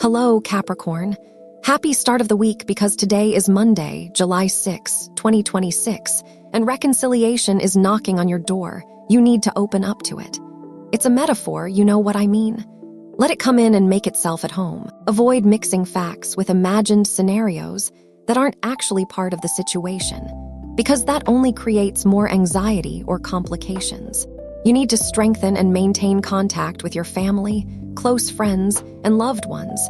Hello, Capricorn. Happy start of the week because today is Monday, July 6, 2026, and reconciliation is knocking on your door. You need to open up to it. It's a metaphor, you know what I mean? Let it come in and make itself at home. Avoid mixing facts with imagined scenarios that aren't actually part of the situation, because that only creates more anxiety or complications. You need to strengthen and maintain contact with your family, close friends, and loved ones,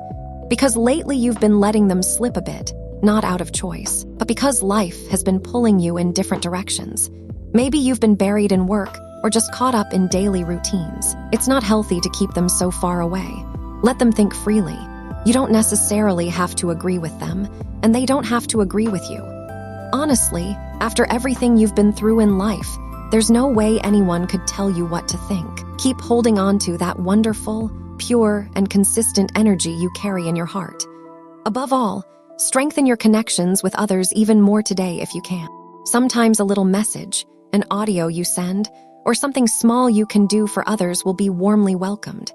because lately you've been letting them slip a bit, not out of choice, but because life has been pulling you in different directions. Maybe you've been buried in work or just caught up in daily routines. It's not healthy to keep them so far away. Let them think freely. You don't necessarily have to agree with them, and they don't have to agree with you. Honestly, after everything you've been through in life, there's no way anyone could tell you what to think. Keep holding on to that wonderful, pure, and consistent energy you carry in your heart. Above all, strengthen your connections with others even more today if you can. Sometimes a little message, an audio you send, or something small you can do for others will be warmly welcomed.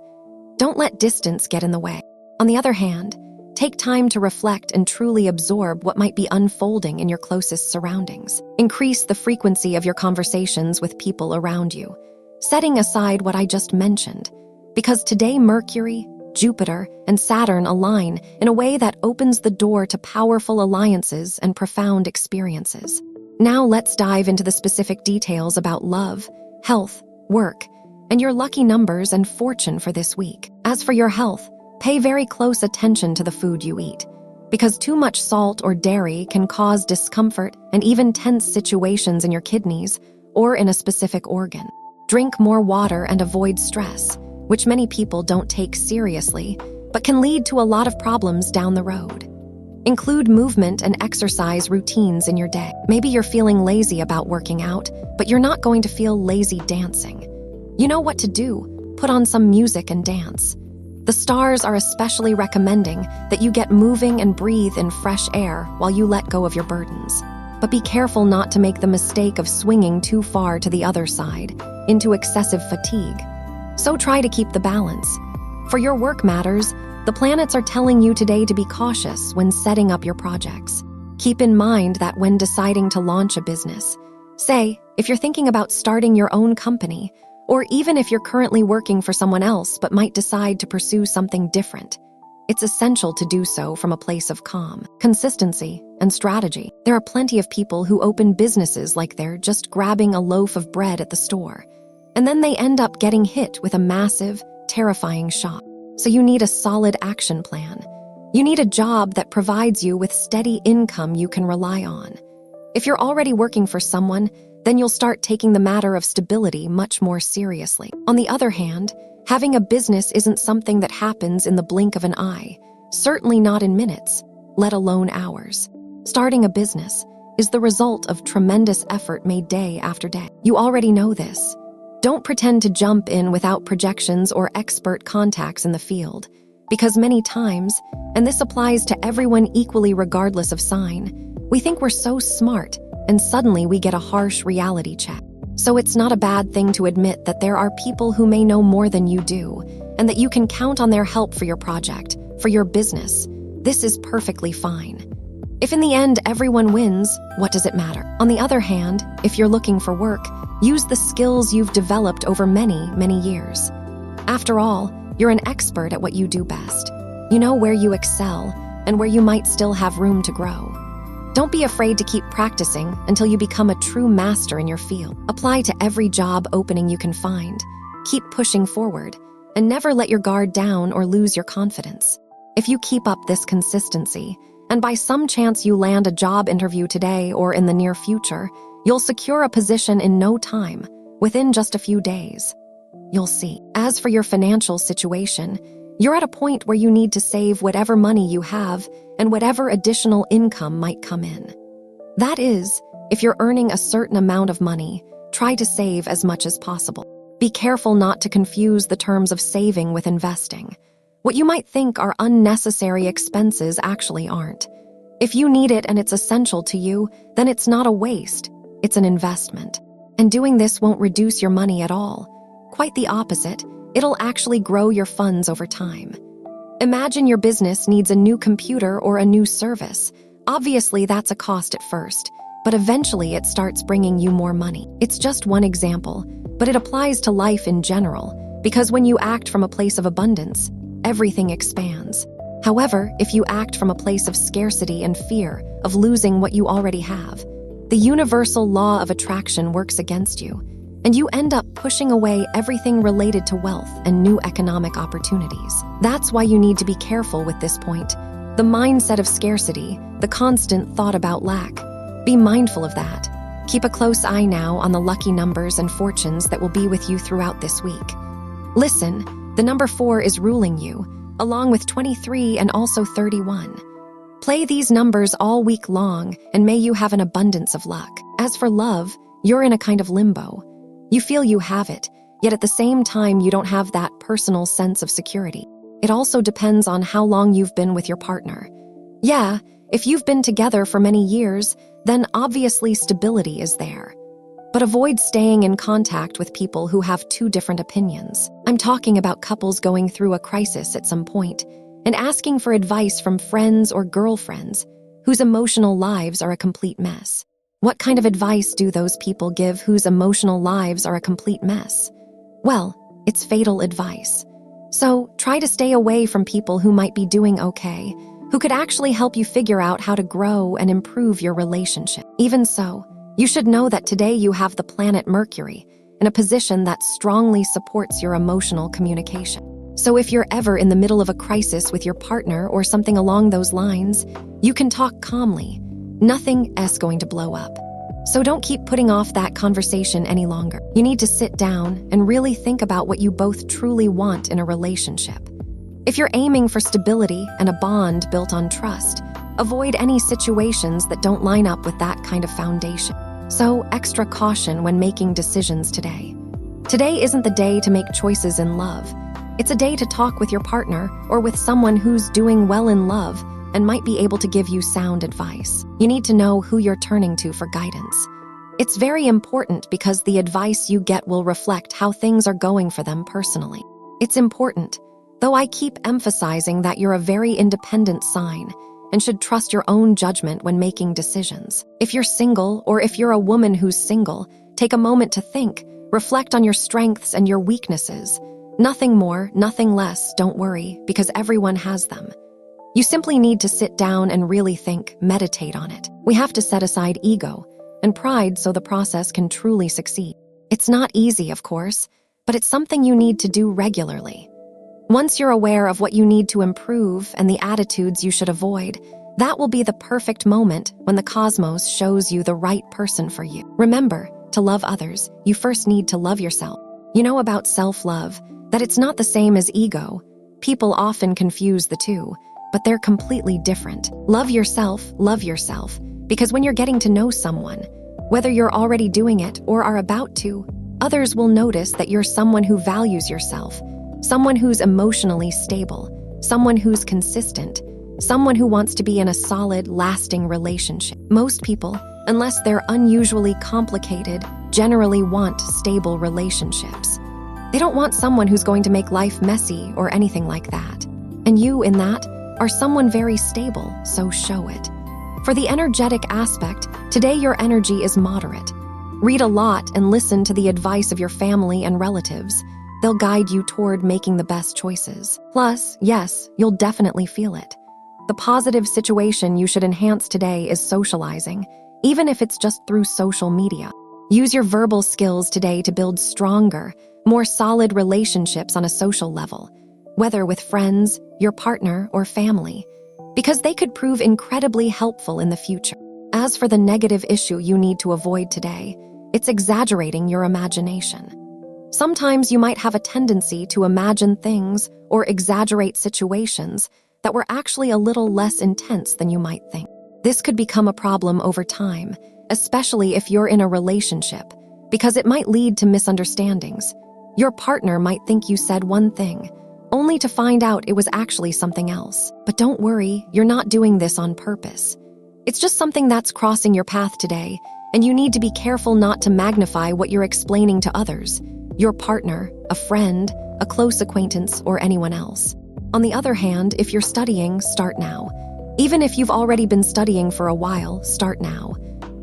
Don't let distance get in the way. On the other hand, take time to reflect and truly absorb what might be unfolding in your closest surroundings. Increase the frequency of your conversations with people around you, setting aside what I just mentioned, because today Mercury, Jupiter, and Saturn align in a way that opens the door to powerful alliances and profound experiences. Now let's dive into the specific details about love, health, work, and your lucky numbers and fortune for this week. As for your health, pay very close attention to the food you eat, because too much salt or dairy can cause discomfort and even tense situations in your kidneys or in a specific organ. Drink more water and avoid stress, which many people don't take seriously, but can lead to a lot of problems down the road. Include movement and exercise routines in your day. Maybe you're feeling lazy about working out, but you're not going to feel lazy dancing. You know what to do. Put on some music and dance. The stars are especially recommending that you get moving and breathe in fresh air while you let go of your burdens. But be careful not to make the mistake of swinging too far to the other side, into excessive fatigue. So try to keep the balance. For your work matters, the planets are telling you today to be cautious when setting up your projects. Keep in mind that when deciding to launch a business, say, if you're thinking about starting your own company, or even if you're currently working for someone else but might decide to pursue something different, it's essential to do so from a place of calm, consistency, and strategy. There are plenty of people who open businesses like they're just grabbing a loaf of bread at the store, and then they end up getting hit with a massive, terrifying shock. So you need a solid action plan. You need a job that provides you with steady income you can rely on. If you're already working for someone, then you'll start taking the matter of stability much more seriously. On the other hand, having a business isn't something that happens in the blink of an eye, certainly not in minutes, let alone hours. Starting a business is the result of tremendous effort made day after day. You already know this. Don't pretend to jump in without projections or expert contacts in the field, because many times, and this applies to everyone equally regardless of sign, we think we're so smart, and suddenly we get a harsh reality check. So it's not a bad thing to admit that there are people who may know more than you do, and that you can count on their help for your project, for your business. This is perfectly fine. If in the end everyone wins, what does it matter? On the other hand, if you're looking for work, use the skills you've developed over many, many years. After all, you're an expert at what you do best. You know where you excel and where you might still have room to grow. Don't be afraid to keep practicing until you become a true master in your field. Apply to every job opening you can find. Keep pushing forward, and never let your guard down or lose your confidence. If you keep up this consistency, and by some chance you land a job interview today or in the near future, you'll secure a position in no time, within just a few days. You'll see. As for your financial situation, you're at a point where you need to save whatever money you have and whatever additional income might come in. That is, if you're earning a certain amount of money, try to save as much as possible. Be careful not to confuse the terms of saving with investing. What you might think are unnecessary expenses actually aren't. If you need it and it's essential to you, then it's not a waste, it's an investment. And doing this won't reduce your money at all. Quite the opposite, it'll actually grow your funds over time. Imagine your business needs a new computer or a new service. Obviously, that's a cost at first, but eventually it starts bringing you more money. It's just one example, but it applies to life in general, because when you act from a place of abundance, everything expands. However, if you act from a place of scarcity and fear of losing what you already have, the universal law of attraction works against you, and you end up pushing away everything related to wealth and new economic opportunities. That's why you need to be careful with this point. The mindset of scarcity, the constant thought about lack. Be mindful of that. Keep a close eye now on the lucky numbers and fortunes that will be with you throughout this week. Listen, the number 4 is ruling you, along with 23 and also 31. Play these numbers all week long, and may you have an abundance of luck. As for love, you're in a kind of limbo. You feel you have it, yet at the same time you don't have that personal sense of security. It also depends on how long you've been with your partner. Yeah, if you've been together for many years, then obviously stability is there. But avoid staying in contact with people who have two different opinions. I'm talking about couples going through a crisis at some point and asking for advice from friends or girlfriends whose emotional lives are a complete mess. What kind of advice do those people give whose emotional lives are a complete mess? Well, it's fatal advice. So try to stay away from people who might be doing okay, who could actually help you figure out how to grow and improve your relationship. Even so, you should know that today you have the planet Mercury in a position that strongly supports your emotional communication. So if you're ever in the middle of a crisis with your partner or something along those lines, you can talk calmly. Nothing is going to blow up. So don't keep putting off that conversation any longer. You need to sit down and really think about what you both truly want in a relationship. If you're aiming for stability and a bond built on trust, avoid any situations that don't line up with that kind of foundation. So extra caution when making decisions today. Today isn't the day to make choices in love. It's a day to talk with your partner or with someone who's doing well in love and might be able to give you sound advice. You need to know who you're turning to for guidance. It's very important because the advice you get will reflect how things are going for them personally. It's important, though I keep emphasizing that you're a very independent sign and should trust your own judgment when making decisions. If you're single or if you're a woman who's single, take a moment to think, reflect on your strengths and your weaknesses. Nothing more, nothing less, don't worry, because everyone has them. You simply need to sit down and really think, meditate on it. We have to set aside ego and pride so the process can truly succeed. It's not easy, of course, but it's something you need to do regularly. Once you're aware of what you need to improve and the attitudes you should avoid, that will be the perfect moment when the cosmos shows you the right person for you. Remember, to love others, you first need to love yourself. You know about self-love, that it's not the same as ego. People often confuse the two, but they're completely different. Love yourself, because when you're getting to know someone, whether you're already doing it or are about to, others will notice that you're someone who values yourself, someone who's emotionally stable, someone who's consistent, someone who wants to be in a solid, lasting relationship. Most people, unless they're unusually complicated, generally want stable relationships. They don't want someone who's going to make life messy or anything like that. And you, in that, are someone very stable, so show it. For the energetic aspect, today your energy is moderate. Read a lot and listen to the advice of your family and relatives. They'll guide you toward making the best choices. Plus, yes, you'll definitely feel it. The positive situation you should enhance today is socializing, even if it's just through social media. Use your verbal skills today to build stronger, more solid relationships on a social level, whether with friends, your partner, or family, because they could prove incredibly helpful in the future. As for the negative issue you need to avoid today, it's exaggerating your imagination. Sometimes you might have a tendency to imagine things or exaggerate situations that were actually a little less intense than you might think. This could become a problem over time, especially if you're in a relationship, because it might lead to misunderstandings. Your partner might think you said one thing, only to find out it was actually something else. But don't worry, you're not doing this on purpose. It's just something that's crossing your path today, and you need to be careful not to magnify what you're explaining to others, your partner, a friend, a close acquaintance, or anyone else. On the other hand, if you're studying, start now. Even if you've already been studying for a while, start now.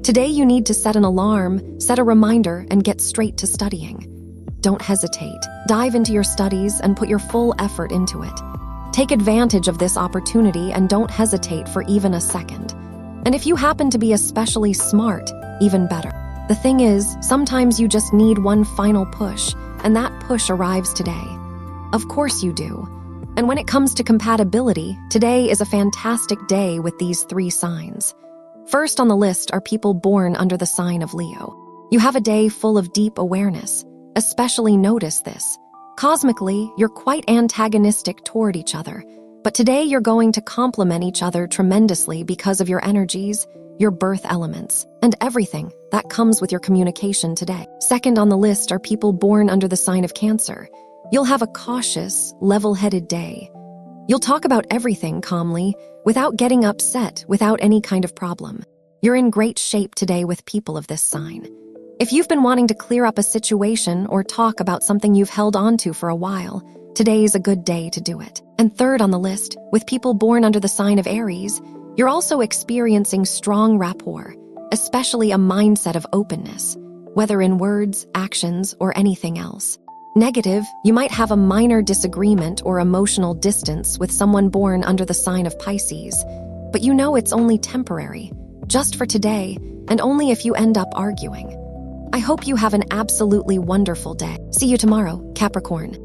Today you need to set an alarm, set a reminder, and get straight to studying. Don't hesitate. Dive into your studies and put your full effort into it. Take advantage of this opportunity and don't hesitate for even a second. And if you happen to be especially smart, even better. The thing is, sometimes you just need one final push, and that push arrives today. Of course you do. And when it comes to compatibility, today is a fantastic day with these 3 signs. First on the list are people born under the sign of Leo. You have a day full of deep awareness. Especially notice this. Cosmically, you're quite antagonistic toward each other, but today you're going to complement each other tremendously because of your energies, your birth elements, and everything that comes with your communication today. Second on the list are people born under the sign of Cancer. You'll have a cautious, level-headed day. You'll talk about everything calmly, without getting upset, without any kind of problem. You're in great shape today with people of this sign. If you've been wanting to clear up a situation or talk about something you've held on to for a while, today's a good day to do it. And third on the list, with people born under the sign of Aries, you're also experiencing strong rapport, especially a mindset of openness, whether in words, actions, or anything else. Negative, you might have a minor disagreement or emotional distance with someone born under the sign of Pisces, but you know it's only temporary, just for today, and only if you end up arguing. I hope you have an absolutely wonderful day. See you tomorrow, Capricorn.